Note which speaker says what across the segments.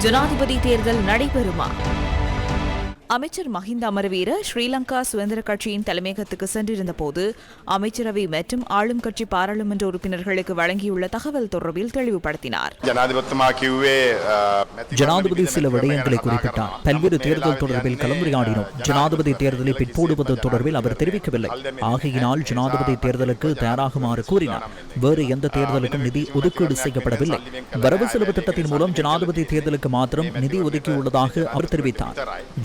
Speaker 1: ஜனாதிபதி தேர்தல் நடைபெறுமா? அமைச்சர் மஹிந்த அமரவீர ஸ்ரீலங்கா சுதந்திர கட்சியின் தலைமையகத்துக்கு சென்றிருந்த போது அமைச்சரவை மற்றும் ஆளும் கட்சி பாராளுமன்ற உறுப்பினர்களுக்கு வழங்கியுள்ள தகவல் தொடர்பில் தெளிவுபடுத்தினார்.
Speaker 2: ஜனாதிபதி சில விடயங்களை குறிப்பிட்டார். பல்வேறு தேர்தல் தொடர்பில் கலந்துரையாடினோம். ஜனாதிபதி தேர்தலை பிற்போடுவது தொடர்பில் அவர் தெரிவிக்கவில்லை. ஆகையினால் ஜனாதிபதி தேர்தலுக்கு தயாராகுமாறு கூறினார். வேறு எந்த தேர்தலுக்கும் நிதி ஒதுக்கீடு செய்யப்படவில்லை. வரவு செலவு திட்டத்தின் மூலம் ஜனாதிபதி தேர்தலுக்கு மாத்திரம் நிதி ஒதுக்கியுள்ளதாக அவர் தெரிவித்தார்.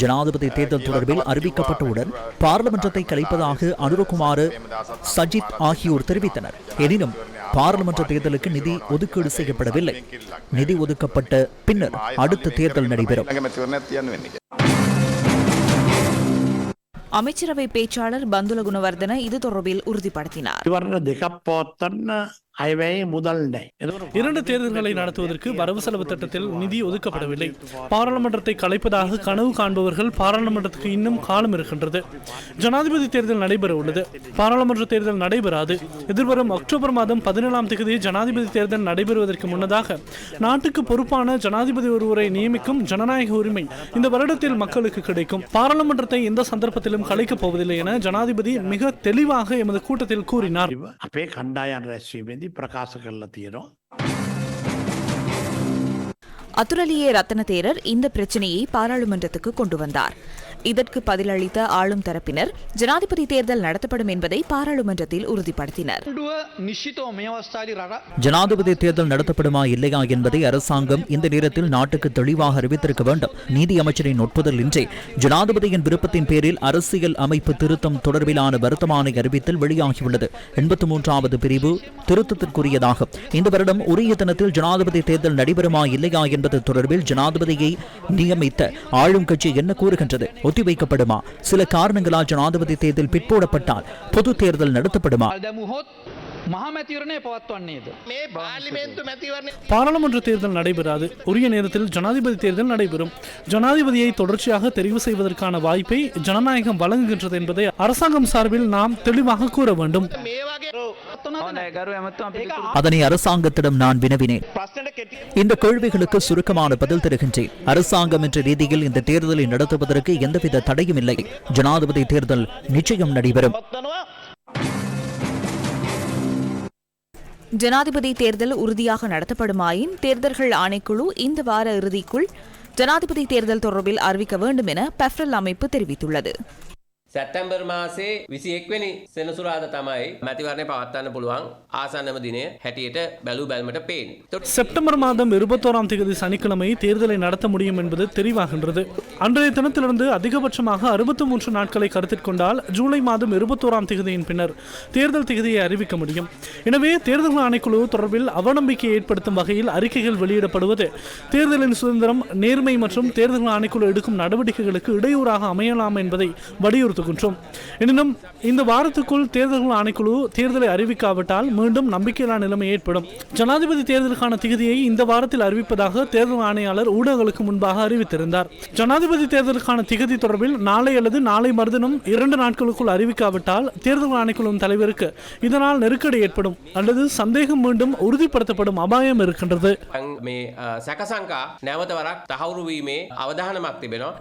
Speaker 2: ஜனாதிபதி தேர்தல் தொடர்பில் அறிவிக்கப்பட்டவுடன் பாராளுமன்றத்தை கலைப்பதாக அனுரகுமார், சஜித் ஆகியோர் தெரிவித்தனர். எனினும் பாராளுமன்ற தேர்தலுக்கு நிதி ஒதுக்கீடு செய்யப்படவில்லை. நிதி ஒதுக்கப்பட்ட பின்னர் அடுத்த தேர்தல் நடைபெறும்.
Speaker 1: அமைச்சரவை பேச்சாளர் பந்துல குணவர்தன இது தொடர்பில் உறுதிப்படுத்தினார்.
Speaker 3: இரண்டு தேர்தல்களை நடத்துவதற்கு வரவு செலவு திட்டத்தில் நிதி ஒதுக்கப்படவில்லை. பாராளுமன்றத்தை கலைப்பதாக கனவு காண்பவர்கள் பாராளுமன்றத்துக்கு இன்னும் காலம் இருக்கின்றது. ஜனாதிபதி தேர்தல் நடைபெற உள்ளது. பாராளுமன்ற தேர்தல் நடைபெறாது. எதிர்வரும் அக்டோபர் மாதம் 17ஆம் தேதி ஜனாதிபதி தேர்தல் நடைபெறுவதற்கு முன்னதாக நாட்டுக்கு பொறுப்பான ஜனாதிபதி ஒருவரை நியமிக்கும் ஜனநாயக உரிமை இந்த வருடத்தில் மக்களுக்கு கிடைக்கும். பாராளுமன்றத்தை எந்த சந்தர்ப்பத்திலும் கலைக்கப் போவதில்லை என ஜனாதிபதி மிக தெளிவாக எமது கூட்டத்தில் கூறினார்.
Speaker 1: அத்துரலியே ரத்ன தேரர் இந்த பிரச்சனையை பாராளுமன்றத்துக்கு கொண்டு வந்தார். இதற்கு பதிலளித்த ஆளும் தரப்பினர் ஜனாதிபதி தேர்தல் நடத்தப்படும் என்பதை பாராளுமன்றத்தில் உறுதிப்படுத்தினர்.
Speaker 2: ஜனாதிபதி தேர்தல் நடத்தப்படுமா இல்லையா என்பதை அரசாங்கம் இந்த நேரத்தில் நாட்டுக்கு தெளிவாக அறிவித்திருக்க வேண்டும். நீதி அமைச்சரின் ஒப்புதல் இன்றி ஜனாதிபதியின் விருப்பத்தின் பேரில் அரசியல் அமைப்பு திருத்தம் தொடர்பிலான வருத்தமான அறிவித்தல் வெளியாகியுள்ளது. 83வது பிரிவு திருத்தத்திற்குரியதாகும். இந்த வருடம் உரிய தினத்தில் ஜனாதிபதி தேர்தல் நடைபெறுமா இல்லையா என்பது தொடர்பில் ஜனாதிபதியை நியமித்த ஆளும் கட்சி என்ன கூறுகின்றது? ஒத்திவைக்கப்படுமா? சில காரணங்களால் ஜனாதிபதி தேர்தல் பிற்போடப்பட்டால் பொது தேர்தல் நடத்தப்படுமா?
Speaker 3: பாராளுமன்ற தேர்தல் நடைபெறாது. உரிய நேரத்தில் ஜனாதிபதி தேர்தல் நடைபெறும். ஜனாதிபதியை தொடர்ச்சியாக தெரிவு செய்வதற்கான வாய்ப்பை ஜனநாயகம் வழங்குகின்றது என்பதை அரசாங்கம் சார்பில் நாம் தெளிவாக கூற வேண்டும்.
Speaker 2: அதனை அரசாங்கத்திடம் நான் வினவினேன். இந்த கேள்விகளுக்கு சுருக்கமான பதில் தருகின்றேன். அரசாங்கம் என்ற ரீதியில் இந்த தேர்தலை நடத்துவதற்கு எந்தவித தடையும் இல்லை. ஜனாதிபதி தேர்தல் நிச்சயம் நடைபெறும்.
Speaker 1: ஜனாதிபதி தேர்தல் உறுதியாக நடத்தப்படுமாயின் தேர்தல்கள் ஆணைக்குழு இந்த வார இறுதிக்குள் ஜனாதிபதி தேர்தல் தொடர்பில் அறிவிக்க வேண்டும் என பெஃப்ரல் அமைப்பு தெரிவித்துள்ளது.
Speaker 4: සැප්තැම්බර් මාසේ 21 වෙනි සෙනසුරාදා තමයි මැතිවරණය පවත්වන්න පුළුවන් ආසන්නම දිනය හැටියට බැලු බැලමට පේන්නේ.
Speaker 3: செப்டம்பர் மாதம் 21ஆம் தேதி சனிக்கிழமை தேர்தலை நடத்த முடியும் என்பது தெரிவாகின்றது. அன்றைய தினத்திலிருந்து அதிகபட்சமாக 63 நாட்களை கருத்தில் கொண்டால் ஜூலை மாதம் 21ஆம் தேதியின் பின்னர் தேர்தல் தேதியை அறிவிக்க முடியும். எனவே தேர்தல் ஆணைக்குழு தொடர்பில் அவநம்பிக்கை ஏற்படுத்தும் வகையில் அறிக்கைகள் வெளியிடப்படுவது தேர்தலின் சுதந்திரம், நேர்மை மற்றும் தேர்தல் ஆணைக்குழு எடுக்கும் நடவடிக்கைகளுக்கு இடையூறாக அமையலாம் என்பதை வலியுறுத்தும். எனினும் இந்த வாரத்துக்குள் தேர்தல் ஆணைக்குழு தேர்தலை அறிவிக்காவிட்டால் மீண்டும் நம்பிக்கையில்லா நிலைமை ஏற்படும். ஜனாதிபதி தேர்தலுக்கான திகதியை இந்த வாரத்தில் அறிவிப்பதாக தேர்தல் ஆணையாளர் ஊடகங்களுக்கு முன்பாக அறிவித்திருந்தார். ஜனாதிபதி தேர்தலுக்கான திகதி தொடர்பில் நாளை அல்லது நாளை மறுதினம் 2 நாட்களுக்குள் அறிவிக்காவிட்டால் தேர்தல் ஆணைக்குழுவின் தலைவருக்கு இதனால் நெருக்கடி ஏற்படும் அல்லது சந்தேகம் மீண்டும் உறுதிப்படுத்தப்படும் அபாயம் இருக்கின்றது.
Speaker 4: මේ සැකසංකා නැවත වරක් තහවුරු වීමේ අවධානමක් තිබෙනවා.